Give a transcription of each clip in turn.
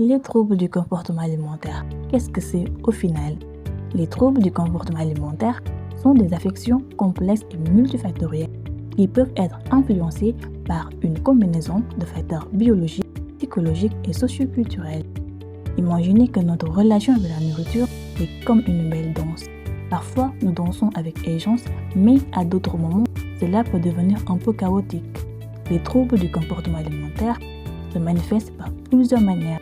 Les troubles du comportement alimentaire, qu'est-ce que c'est au final? Les troubles du comportement alimentaire sont des affections complexes et multifactorielles qui peuvent être influencées par une combinaison de facteurs biologiques, psychologiques et socioculturels. Imaginez que notre relation avec la nourriture est comme une belle danse. Parfois, nous dansons avec aisance, mais à d'autres moments, cela peut devenir un peu chaotique. Les troubles du comportement alimentaire se manifestent par plusieurs manières.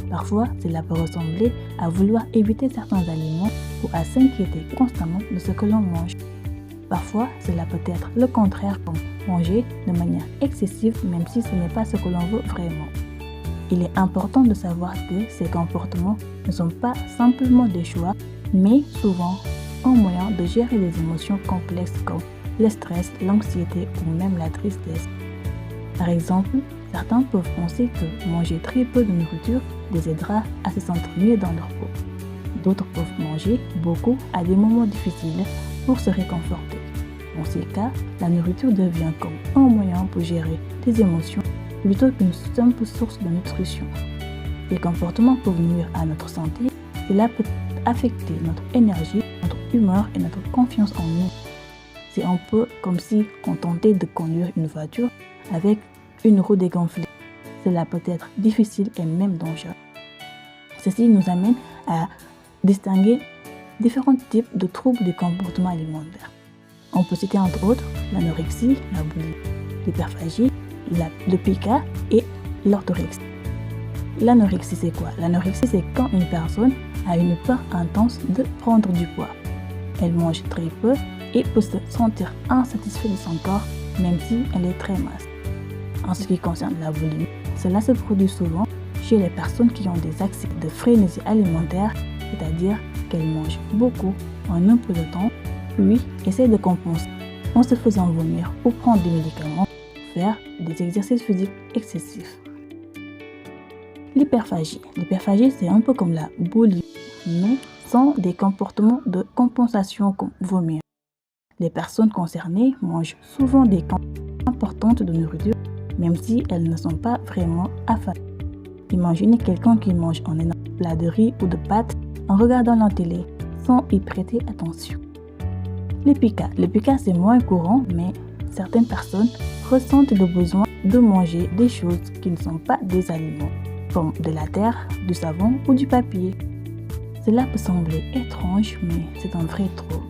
Parfois, cela peut ressembler à vouloir éviter certains aliments ou à s'inquiéter constamment de ce que l'on mange. Parfois, cela peut être le contraire, comme manger de manière excessive même si ce n'est pas ce que l'on veut vraiment. Il est important de savoir que ces comportements ne sont pas simplement des choix, mais souvent un moyen de gérer des émotions complexes comme le stress, l'anxiété ou même la tristesse. Par exemple, certains peuvent penser que manger très peu de nourriture les aidera à se sentir mieux dans leur peau. D'autres peuvent manger beaucoup à des moments difficiles pour se réconforter. Dans ces cas, la nourriture devient comme un moyen pour gérer des émotions plutôt qu'une simple source de nutrition. Les comportements peuvent nuire à notre santé, cela peut affecter notre énergie, notre humeur et notre confiance en nous. C'est un peu comme si on tentait de conduire une voiture avec une roue dégonflée. Cela peut être difficile et même dangereux. Ceci nous amène à distinguer différents types de troubles du comportement alimentaire. On peut citer entre autres l'anorexie, la boulimie, l'hyperphagie, le pica et l'orthorexie. L'anorexie, c'est quoi? L'anorexie, c'est quand une personne a une peur intense de prendre du poids. Elle mange très peu et peut se sentir insatisfaite de son corps même si elle est très mince. En ce qui concerne la boulimie, cela se produit souvent chez les personnes qui ont des accès de frénésie alimentaire, c'est-à-dire qu'elles mangent beaucoup en un peu de temps, puis essaient de compenser en se faisant vomir ou prendre des médicaments pour faire des exercices physiques excessifs. L'hyperphagie. L'hyperphagie, c'est un peu comme la boulimie, mais sans des comportements de compensation comme vomir. Les personnes concernées mangent souvent des quantités importantes de nourriture, même si elles ne sont pas vraiment affamées. Imaginez quelqu'un qui mange un énorme plat de riz ou de pâtes en regardant la télé, sans y prêter attention. Le pica, c'est moins courant, mais certaines personnes ressentent le besoin de manger des choses qui ne sont pas des aliments, comme de la terre, du savon ou du papier. Cela peut sembler étrange, mais c'est un vrai trouble.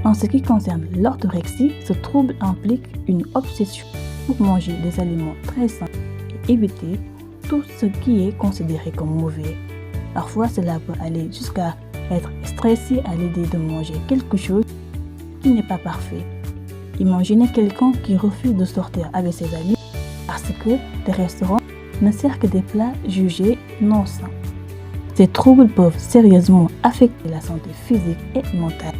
En ce qui concerne l'orthorexie, ce trouble implique une obsession pour manger des aliments très sains et éviter tout ce qui est considéré comme mauvais. Parfois, cela peut aller jusqu'à être stressé à l'idée de manger quelque chose qui n'est pas parfait. Imaginez quelqu'un qui refuse de sortir avec ses amis parce que les restaurants ne servent que des plats jugés non sains. Ces troubles peuvent sérieusement affecter la santé physique et mentale.